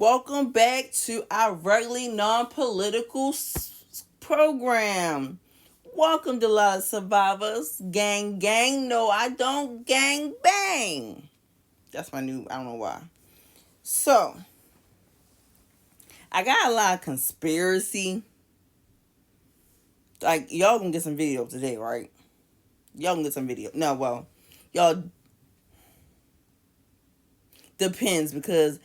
Welcome back to our regularly non-political program. Welcome to Lot of Survivors. Gang, gang. No, I don't gang bang. That's my new, I don't know why. So, I got a lot of conspiracy. Like, y'all gonna get some video today, right? Y'all gonna get some video. No, well, y'all depends because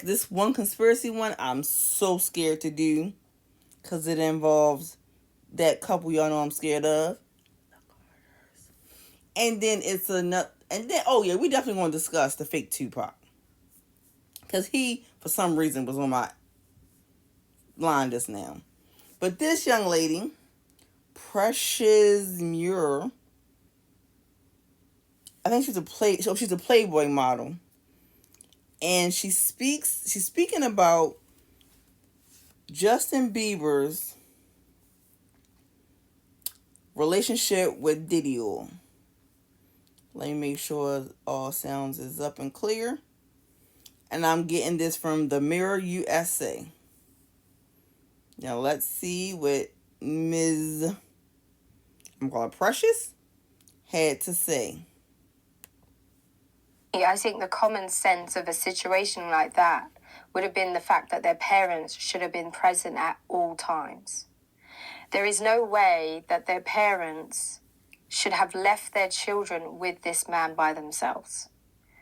this one conspiracy one I'm so scared to do because it involves that couple y'all know I'm scared of. And then it's another, and then oh yeah, we definitely want to discuss the fake Tupac because he for some reason was on my line just now. But this young lady, Precious Muir, I think she's a Playboy model, and she's speaking about Justin Bieber's relationship with Diddy. Let me make sure all sounds is up and clear. And I'm getting this from the Mirror USA. Now let's see what Ms. I'm calling Precious had to say. I think the common sense of a situation like that would have been the fact that their parents should have been present at all times. There is no way that their parents should have left their children with this man by themselves.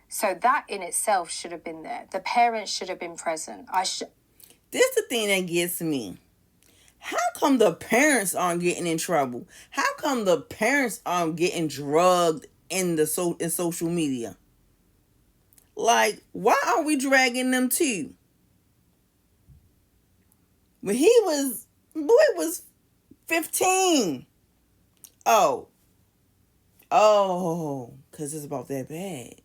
So that in itself should have been there. The parents should have been present. This is the thing that gets me. How come the parents aren't getting in trouble? How come the parents aren't getting drugged in social media? Like, why aren't we dragging them too? When boy was 15. Oh, because it's about that bag.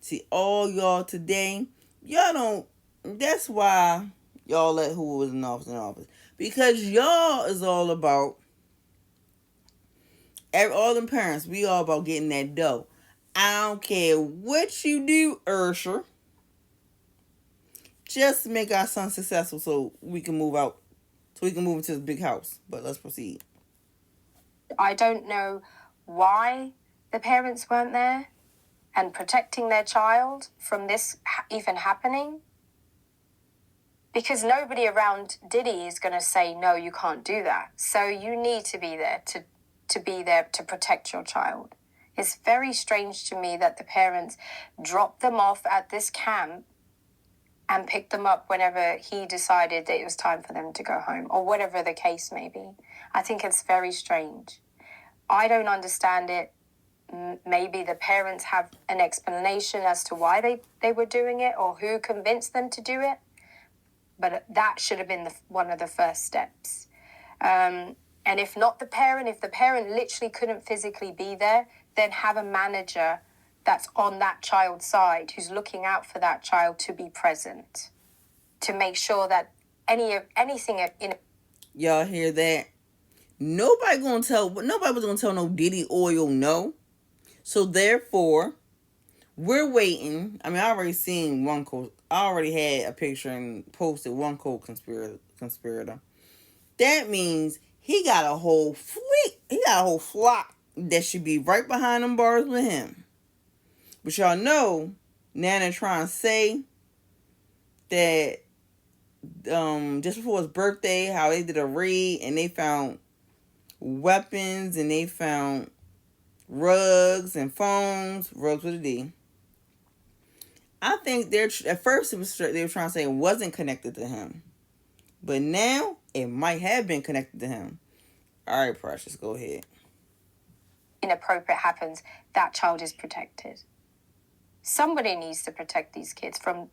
See, all y'all today, y'all don't, that's why y'all let who was in office. Because y'all is all about, all them parents, we all about getting that dough. I don't care what you do, Ursher. Just make our son successful so we can move out. So we can move into this big house. But let's proceed. I don't know why the parents weren't there and protecting their child from this even happening. Because nobody around Diddy is going to say, no, you can't do that. So you need to be there to be there to protect your child. It's very strange to me that the parents dropped them off at this camp and picked them up whenever he decided that it was time for them to go home, or whatever the case may be. I think it's very strange. I don't understand it. Maybe the parents have an explanation as to why they were doing it or who convinced them to do it. But that should have been one of the first steps. And if not the parent, if the parent literally couldn't physically be there, then have a manager that's on that child's side who's looking out for that child to be present, to make sure that anything in. Y'all hear that? Nobody was gonna tell no Diddy Oil no. So therefore, we're waiting. I mean, I already seen one code. I already had a picture and posted one code conspirator. That means he got a whole fleet. He got a whole flock that should be right behind them bars with him. But y'all know, now they're trying to say that just before his birthday, how they did a raid and they found weapons and they found rugs and phones, rugs with a D. I think at first they were trying to say it wasn't connected to him. But now it might have been connected to him. All right, Precious, go ahead. Inappropriate happens, that child is protected. Somebody needs to protect these kids from.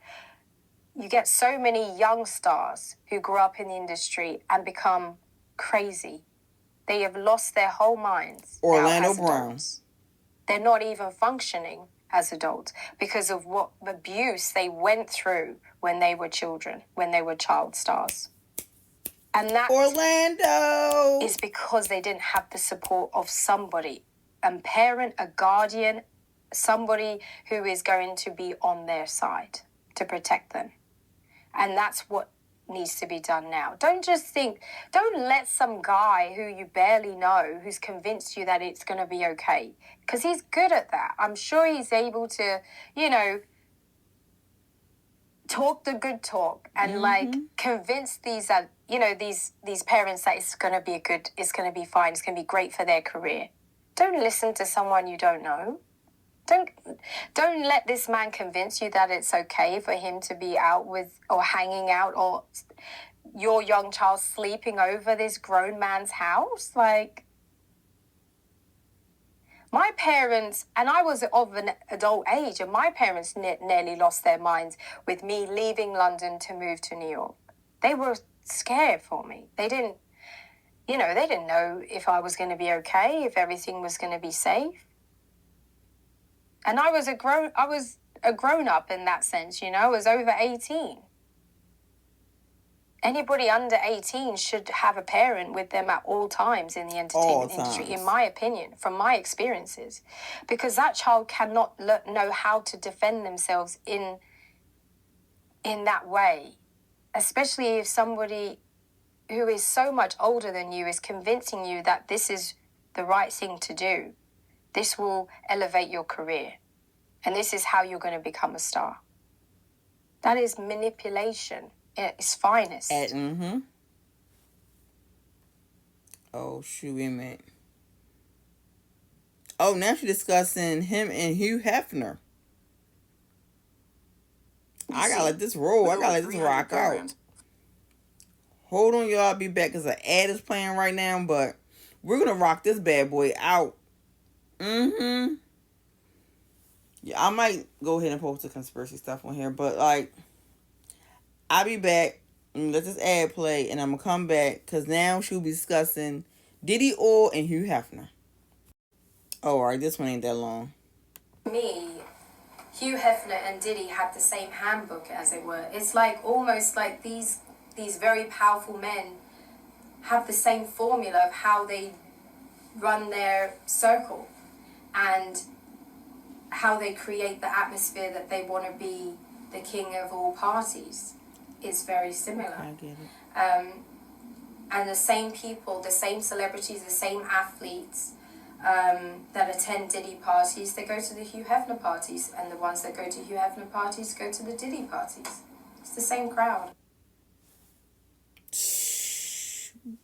You get so many young stars who grew up in the industry and become crazy. They have lost their whole minds. Orlando Brown. They're not even functioning as adults because of what abuse they went through when they were children, when they were child stars. And that Orlando is because they didn't have the support of somebody, a parent, a guardian, somebody who is going to be on their side. to protect them. And that's what needs to be done now. Don't let some guy who you barely know, who's convinced you that it's going to be okay, because he's good at that. I'm sure he's able to, talk the good talk and convince these these parents that it's going to be it's going to be fine, it's going to be great for their career. Don't listen to someone you don't know. Don't let this man convince you that it's okay for him to be out with or hanging out or your young child sleeping over this grown man's house. Like, my parents, and I was of an adult age, and my parents nearly lost their minds with me leaving London to move to New York. They were scared for me. They didn't know if I was going to be okay, if everything was going to be safe. And I was a grown up in that sense, I was over 18. Anybody under 18 should have a parent with them at all times in the entertainment industry, in my opinion, from my experiences. Because that child cannot know how to defend themselves in that way. Especially if somebody who is so much older than you is convincing you that this is the right thing to do. This will elevate your career. And this is how you're going to become a star. That is manipulation at its finest. Oh, shoot, wait a minute. Oh, now she's discussing him and Hugh Hefner. I gotta let this roll. I gotta let this rock out. Hold on, y'all. I'll be back because an ad is playing right now, but we're gonna rock this bad boy out. Yeah, I might go ahead and post the conspiracy stuff on here, but I'll be back and let this ad play, and I'm gonna come back because now she'll be discussing Diddy Oil and Hugh Hefner. Oh, alright, this one ain't that long. Me, Hugh Hefner and Diddy had the same handbook, as it were. It's almost like these very powerful men have the same formula of how they run their circle and how they create the atmosphere that they want to be the king of all parties. It's very similar. I get it. And the same people, the same celebrities, the same athletes that attend Diddy parties, they go to the Hugh Hefner parties, and the ones that go to Hugh Hefner parties go to the Diddy parties. It's the same crowd.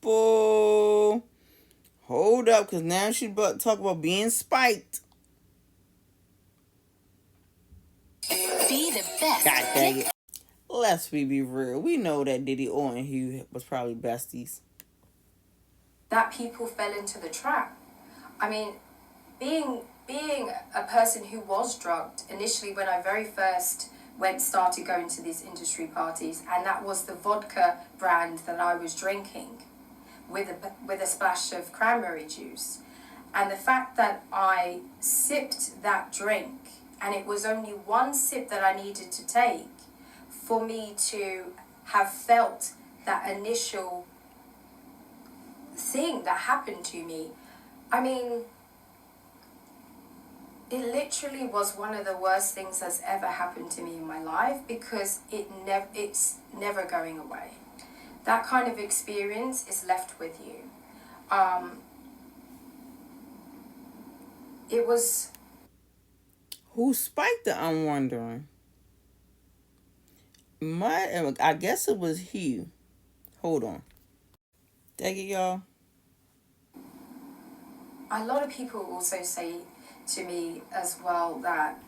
Bull. Hold up, because now she's about to talk about being spiked. Be the best. God dang it. Let's be real. We know that Diddy Oil and Hugh was probably besties. That people fell into the trap. I mean, being a person who was drugged initially when I very first started going to these industry parties, and that was the vodka brand that I was drinking with a splash of cranberry juice. And the fact that I sipped that drink, and it was only one sip that I needed to take for me to have felt that initial thing that happened to me. I mean, it literally was one of the worst things that's ever happened to me in my life, because it's never going away. That kind of experience is left with you. It was... Who spiked it, I'm wondering? I guess it was Hugh. Hold on. Dang it, y'all. A lot of people also say to me as well that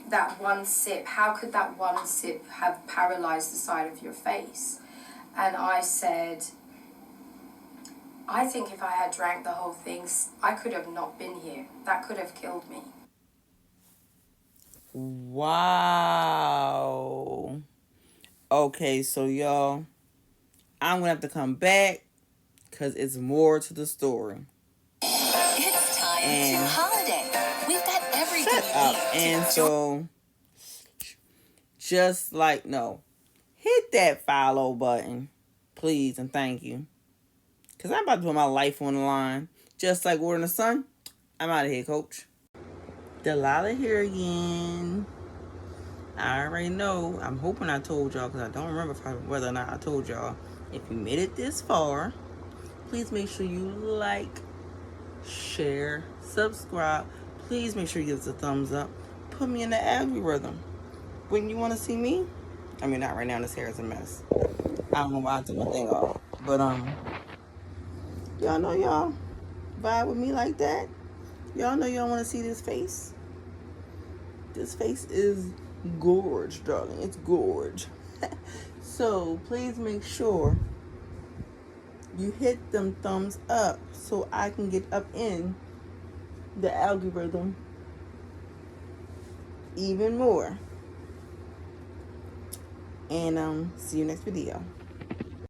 that one sip, how could that one sip have paralyzed the side of your face? And I said, I think if I had drank the whole thing, I could have not been here. That could have killed me. Wow. Okay, so y'all, I'm gonna have to come back because it's more to the story. It's time to holiday. We've got everything Shut up. And so, just hit that follow button, please, and thank you. Because I'm about to put my life on the line. Just like Water in the Sun. I'm out of here, coach. Delilah here again. I already know. I'm hoping I told y'all because I don't remember whether or not I told y'all. If you made it this far, please make sure you like, share, subscribe. Please make sure you give us a thumbs up. Put me in the algorithm. When you want to see me, I mean, not right now. This hair is a mess. I don't know why I took my thing off. But y'all know y'all vibe with me like that. Y'all know y'all want to see this face. This face is gorge, darling. It's gorge. So please make sure you hit them thumbs up so I can get up in the algorithm even more. And see you next video.